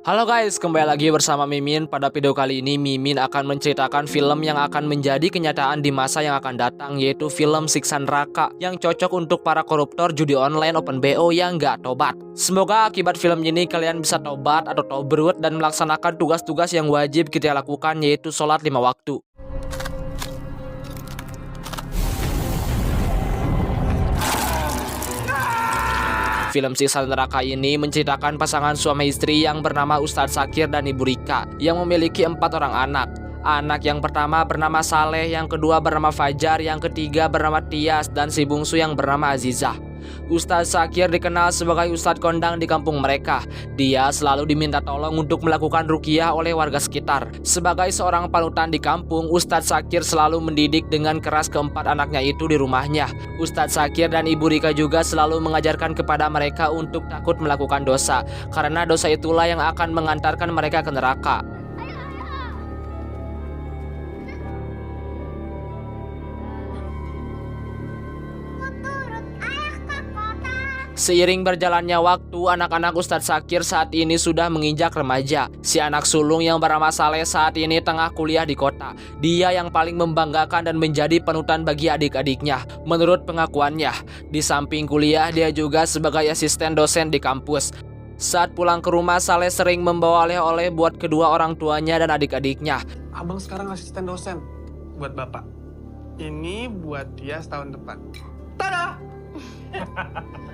Halo guys, kembali lagi bersama Mimin. Pada video kali ini Mimin akan menceritakan film yang akan menjadi kenyataan di masa yang akan datang, yaitu film Siksa Neraka yang cocok untuk para koruptor judi online open BO yang gak tobat. Semoga akibat film ini kalian bisa tobat atau tobrut dan melaksanakan tugas-tugas yang wajib kita lakukan, yaitu sholat 5 waktu. Film Siksa Neraka ini menceritakan pasangan suami istri yang bernama Ustadz Zakir dan Ibu Rika yang memiliki 4 orang anak. Anak yang pertama bernama Saleh, yang kedua bernama Fajar, yang ketiga bernama Tias, dan si bungsu yang bernama Azizah. Ustadz Zakir dikenal sebagai Ustadz kondang di kampung mereka. Dia selalu diminta tolong untuk melakukan ruqyah oleh warga sekitar. Sebagai seorang panutan di kampung, Ustadz Zakir selalu mendidik dengan keras keempat anaknya itu di rumahnya. Ustadz Zakir dan Ibu Rika juga selalu mengajarkan kepada mereka untuk takut melakukan dosa, karena dosa itulah yang akan mengantarkan mereka ke neraka. Seiring berjalannya waktu, anak-anak Ustadz Zakir saat ini sudah menginjak remaja. Si anak sulung yang bernama Saleh saat ini tengah kuliah di kota. Dia yang paling membanggakan dan menjadi panutan bagi adik-adiknya. Menurut pengakuannya, di samping kuliah dia juga sebagai asisten dosen di kampus. Saat pulang ke rumah, Saleh sering membawa oleh-oleh buat kedua orang tuanya dan adik-adiknya. Abang sekarang asisten dosen buat bapak. Ini buat dia setahun depan. Tada!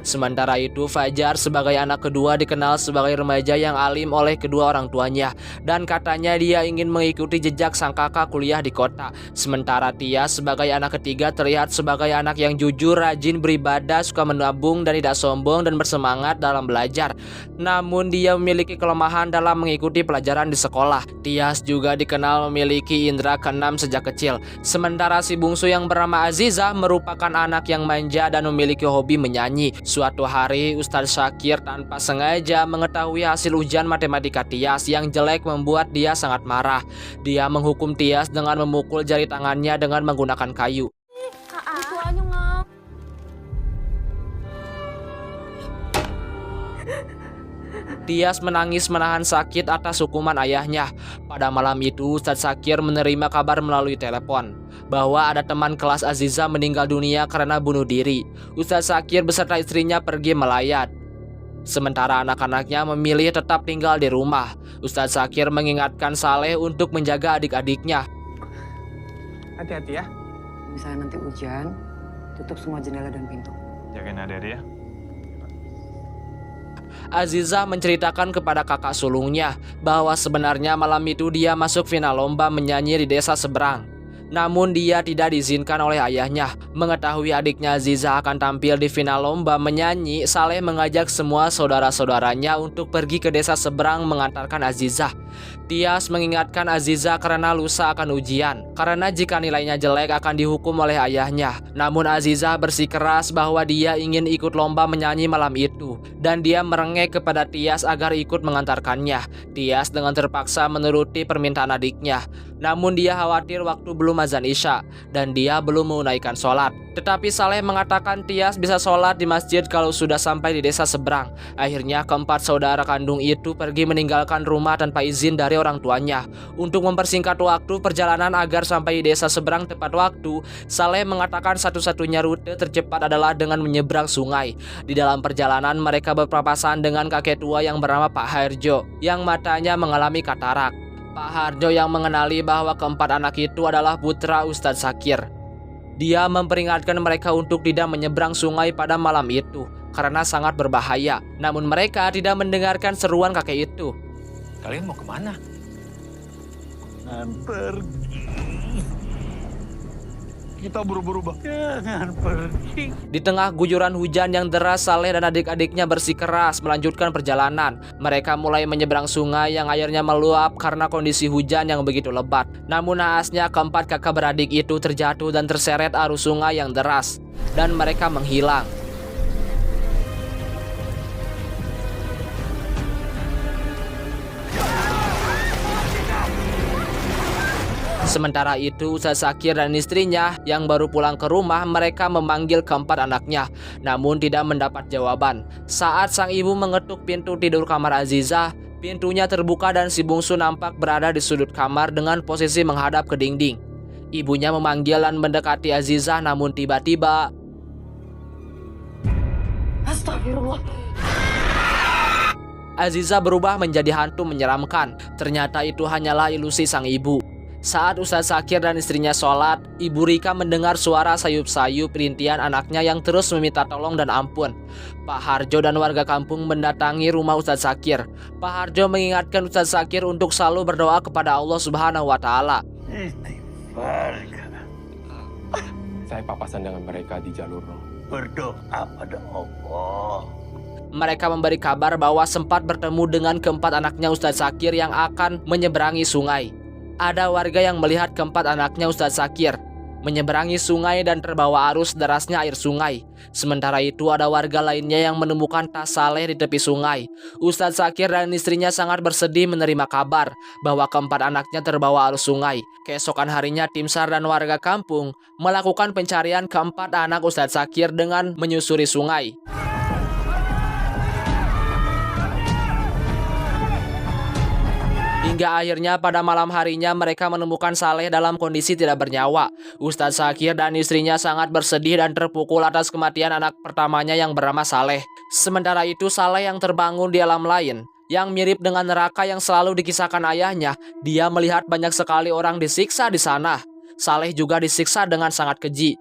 Sementara itu, Fajar sebagai anak kedua dikenal sebagai remaja yang alim oleh kedua orang tuanya, dan katanya dia ingin mengikuti jejak sang kakak kuliah di kota. Sementara Tias sebagai anak ketiga terlihat sebagai anak yang jujur, rajin beribadah, suka menabung dan tidak sombong dan bersemangat dalam belajar. Namun dia memiliki kelemahan dalam mengikuti pelajaran di sekolah. Tias juga dikenal memiliki indera keenam sejak kecil. Sementara si bungsu yang bernama Azizah merupakan anak yang manja dan memiliki hobi menyanyi. Suatu hari, Ustadz Zakir tanpa sengaja mengetahui hasil ujian matematika Tias yang jelek membuat dia sangat marah. Dia menghukum Tias dengan memukul jari tangannya dengan menggunakan kayu. Tias menangis menahan sakit atas hukuman ayahnya. Pada malam itu, Ustadz Zakir menerima kabar melalui telepon bahwa ada teman kelas Azizah meninggal dunia karena bunuh diri. Ustadz Zakir beserta istrinya pergi melayat. Sementara anak-anaknya memilih tetap tinggal di rumah. Ustadz Zakir mengingatkan Saleh untuk menjaga adik-adiknya. Hati-hati ya. Misalnya nanti hujan, tutup semua jendela dan pintu. Jagain adik-adik ya. Azizah menceritakan kepada kakak sulungnya bahwa sebenarnya malam itu dia masuk final lomba menyanyi di desa seberang. Namun dia tidak diizinkan oleh ayahnya. Mengetahui adiknya Azizah akan tampil di final lomba menyanyi, Saleh mengajak semua saudara-saudaranya untuk pergi ke desa seberang mengantarkan Azizah. Tias mengingatkan Azizah karena lusa akan ujian, karena jika nilainya jelek akan dihukum oleh ayahnya. Namun Azizah bersikeras bahwa dia ingin ikut lomba menyanyi malam itu, dan dia merengek kepada Tias agar ikut mengantarkannya. Tias dengan terpaksa menuruti permintaan adiknya. Namun dia khawatir waktu belum azan Isya dan dia belum menunaikan sholat. Tetapi Saleh mengatakan Tias bisa sholat di masjid kalau sudah sampai di desa seberang. Akhirnya keempat saudara kandung itu pergi meninggalkan rumah tanpa izin dari orang tuanya. Untuk mempersingkat waktu perjalanan agar sampai di desa seberang tepat waktu, Saleh mengatakan satu-satunya rute tercepat adalah dengan menyeberang sungai. Di dalam perjalanan mereka berpapasan dengan kakek tua yang bernama Pak Harjo yang matanya mengalami katarak. Pak Harjo yang mengenali bahwa keempat anak itu adalah putra Ustadz Zakir. Dia memperingatkan mereka untuk tidak menyeberang sungai pada malam itu karena sangat berbahaya. Namun mereka tidak mendengarkan seruan kakek itu. Kalian mau kemana? Pergi. Kita buru-buru, Bang. Jangan pergi. Di tengah guyuran hujan yang deras, Saleh dan adik-adiknya bersikeras melanjutkan perjalanan. Mereka mulai menyeberang sungai yang airnya meluap karena kondisi hujan yang begitu lebat. Namun naasnya keempat kakak beradik itu terjatuh dan terseret arus sungai yang deras, dan mereka menghilang. Sementara itu, Ustadz Zakir dan istrinya yang baru pulang ke rumah, mereka memanggil keempat anaknya, namun tidak mendapat jawaban. Saat sang ibu mengetuk pintu tidur kamar Azizah, Pintunya terbuka dan si bungsu nampak berada di sudut kamar dengan posisi menghadap ke dinding. Ibunya memanggil dan mendekati Azizah, namun tiba-tiba Astagfirullah. Azizah berubah menjadi hantu menyeramkan. Ternyata itu hanyalah ilusi sang ibu. Saat Ustadz Zakir dan istrinya sholat, Ibu Rika mendengar suara sayup-sayup rintihan anaknya yang terus meminta tolong dan ampun. Pak Harjo dan warga kampung mendatangi rumah Ustadz Zakir. Pak Harjo mengingatkan Ustadz Zakir untuk selalu berdoa kepada Allah Subhanahu wa Ta'ala. Istighfar. Saya papasan dengan mereka di jalur roh. Berdoa pada Allah. Mereka memberi kabar bahwa sempat bertemu dengan keempat anaknya Ustadz Zakir yang akan menyeberangi sungai. Ada warga yang melihat keempat anaknya Ustadz Zakir menyeberangi sungai dan terbawa arus derasnya air sungai. Sementara itu ada warga lainnya yang menemukan tas Saleh di tepi sungai. Ustadz Zakir dan istrinya sangat bersedih menerima kabar bahwa keempat anaknya terbawa arus sungai. Keesokan harinya tim SAR dan warga kampung melakukan pencarian keempat anak Ustadz Zakir dengan menyusuri sungai. Hingga akhirnya pada malam harinya mereka menemukan Saleh dalam kondisi tidak bernyawa. Ustadz Zakir dan istrinya sangat bersedih dan terpukul atas kematian anak pertamanya yang bernama Saleh. Sementara itu Saleh yang terbangun di alam lain, yang mirip dengan neraka yang selalu dikisahkan ayahnya, dia melihat banyak sekali orang disiksa di sana. Saleh juga disiksa dengan sangat keji.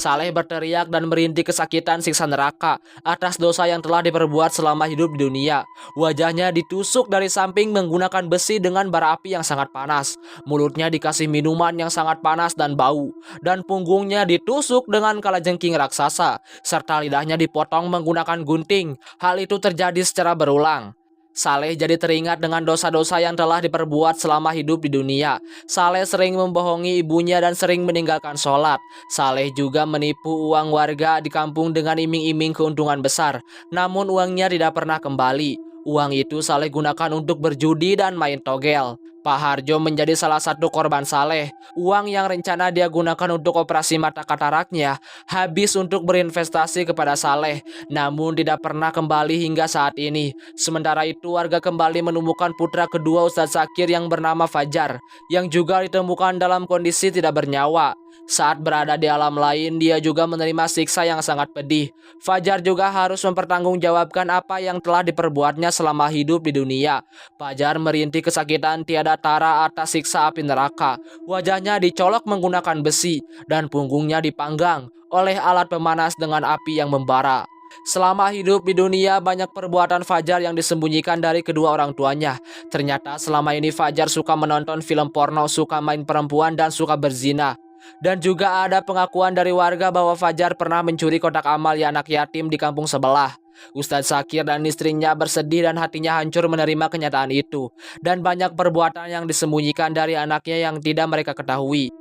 Saleh berteriak dan merintih kesakitan siksa neraka atas dosa yang telah diperbuat selama hidup di dunia. Wajahnya ditusuk dari samping menggunakan besi dengan bara api yang sangat panas. Mulutnya dikasih minuman yang sangat panas dan bau. Dan punggungnya ditusuk dengan kalajengking raksasa. Serta lidahnya dipotong menggunakan gunting. Hal itu terjadi secara berulang. Saleh jadi teringat dengan dosa-dosa yang telah diperbuat selama hidup di dunia. Saleh sering membohongi ibunya dan sering meninggalkan sholat. Saleh juga menipu uang warga di kampung dengan iming-iming keuntungan besar. Namun uangnya tidak pernah kembali. Uang itu Saleh gunakan untuk berjudi dan main togel. Pak Harjo menjadi salah satu korban Saleh. Uang yang rencana dia gunakan untuk operasi mata kataraknya habis untuk berinvestasi kepada Saleh, namun tidak pernah kembali hingga saat ini. Sementara itu warga kembali menemukan putra kedua Ustadz Zakir yang bernama Fajar, yang juga ditemukan dalam kondisi tidak bernyawa. Saat berada di alam lain, dia juga menerima siksa yang sangat pedih. Fajar juga harus mempertanggungjawabkan apa yang telah diperbuatnya selama hidup di dunia. Fajar merintih kesakitan tiada tara atas siksa api neraka. Wajahnya dicolok menggunakan besi dan punggungnya dipanggang oleh alat pemanas dengan api yang membara. Selama hidup di dunia, banyak perbuatan Fajar yang disembunyikan dari kedua orang tuanya. Ternyata selama ini Fajar suka menonton film porno, suka main perempuan, dan suka berzina. Dan juga ada pengakuan dari warga bahwa Fajar pernah mencuri kotak amal anak yatim di kampung sebelah. Ustadz Zakir dan istrinya bersedih dan hatinya hancur menerima kenyataan itu. Dan banyak perbuatan yang disembunyikan dari anaknya yang tidak mereka ketahui.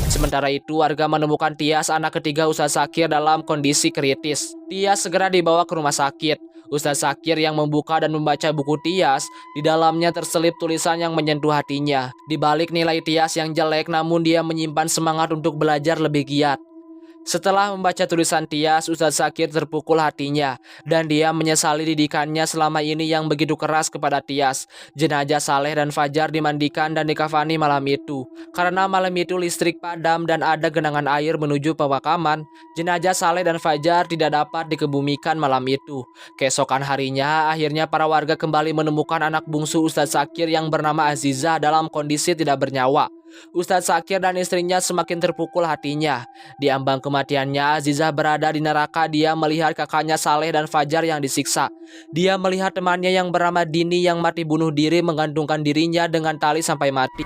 Sementara itu, warga menemukan Tias, anak ketiga Ustadz Zakir, dalam kondisi kritis. Tias segera dibawa ke rumah sakit. Ustadz Zakir yang membuka dan membaca buku Tias, di dalamnya terselip tulisan yang menyentuh hatinya. Di balik nilai Tias yang jelek, namun dia menyimpan semangat untuk belajar lebih giat. Setelah membaca tulisan Tias, Ustadz Zakir terpukul hatinya dan dia menyesali didikannya selama ini yang begitu keras kepada Tias. Jenazah Saleh dan Fajar dimandikan dan dikafani malam itu. Karena malam itu listrik padam dan ada genangan air menuju pemakaman, jenazah Saleh dan Fajar tidak dapat dikebumikan malam itu. Keesokan harinya, akhirnya para warga kembali menemukan anak bungsu Ustadz Zakir yang bernama Azizah dalam kondisi tidak bernyawa. Ustadz Zakir dan istrinya semakin terpukul hatinya. Di ambang kematiannya, Azizah berada di neraka. Dia melihat kakaknya Saleh dan Fajar yang disiksa. Dia melihat temannya yang bernama Dini yang mati bunuh diri menggantungkan dirinya dengan tali sampai mati.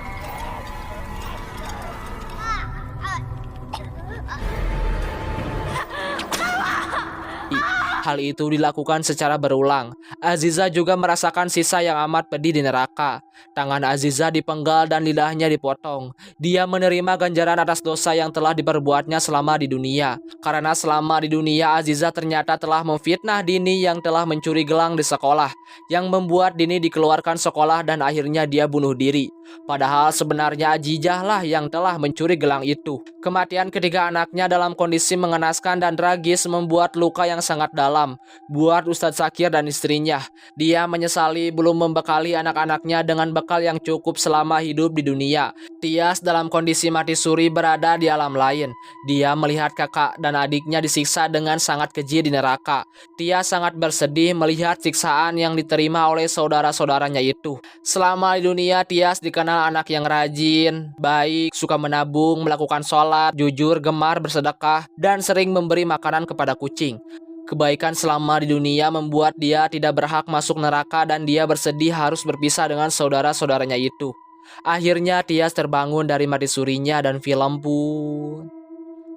hal itu dilakukan secara berulang. Aziza juga merasakan sisa yang amat pedih di neraka. Tangan Aziza dipenggal dan lidahnya dipotong. Dia menerima ganjaran atas dosa yang telah diperbuatnya selama di dunia. Karena selama di dunia Aziza ternyata telah memfitnah Dini yang telah mencuri gelang di sekolah, yang membuat Dini dikeluarkan sekolah dan akhirnya dia bunuh diri. Padahal sebenarnya Azizah lah yang telah mencuri gelang itu. Kematian ketiga anaknya dalam kondisi mengenaskan dan tragis membuat luka yang sangat dalam buat Ustadz Zakir dan istrinya. Dia menyesali belum membekali anak-anaknya dengan bekal yang cukup selama hidup di dunia. Tias dalam kondisi mati suri berada di alam lain. Dia melihat kakak dan adiknya disiksa dengan sangat keji di neraka. Tias sangat bersedih melihat siksaan yang diterima oleh saudara-saudaranya itu. Selama di dunia Tias dikenal anak yang rajin, baik, suka menabung, melakukan sholat, jujur, gemar bersedekah, dan sering memberi makanan kepada kucing. Kebaikan selama di dunia membuat dia tidak berhak masuk neraka dan dia bersedih harus berpisah dengan saudara-saudaranya itu. Akhirnya Tias terbangun dari mati surinya dan film pun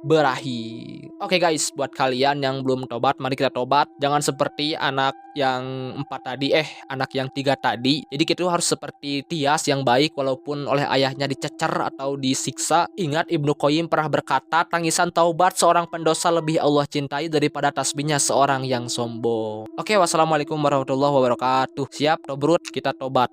berakhir. Oke guys, buat kalian yang belum tobat, mari kita tobat. Jangan seperti anak yang 3 tadi. Jadi kita harus seperti Tias yang baik walaupun oleh ayahnya dicecer atau disiksa. Ingat Ibnu Qayyim pernah berkata, tangisan taubat seorang pendosa lebih Allah cintai daripada tasbihnya seorang yang sombong. Oke, wassalamualaikum warahmatullahi wabarakatuh. Siap, tobrut, kita tobat.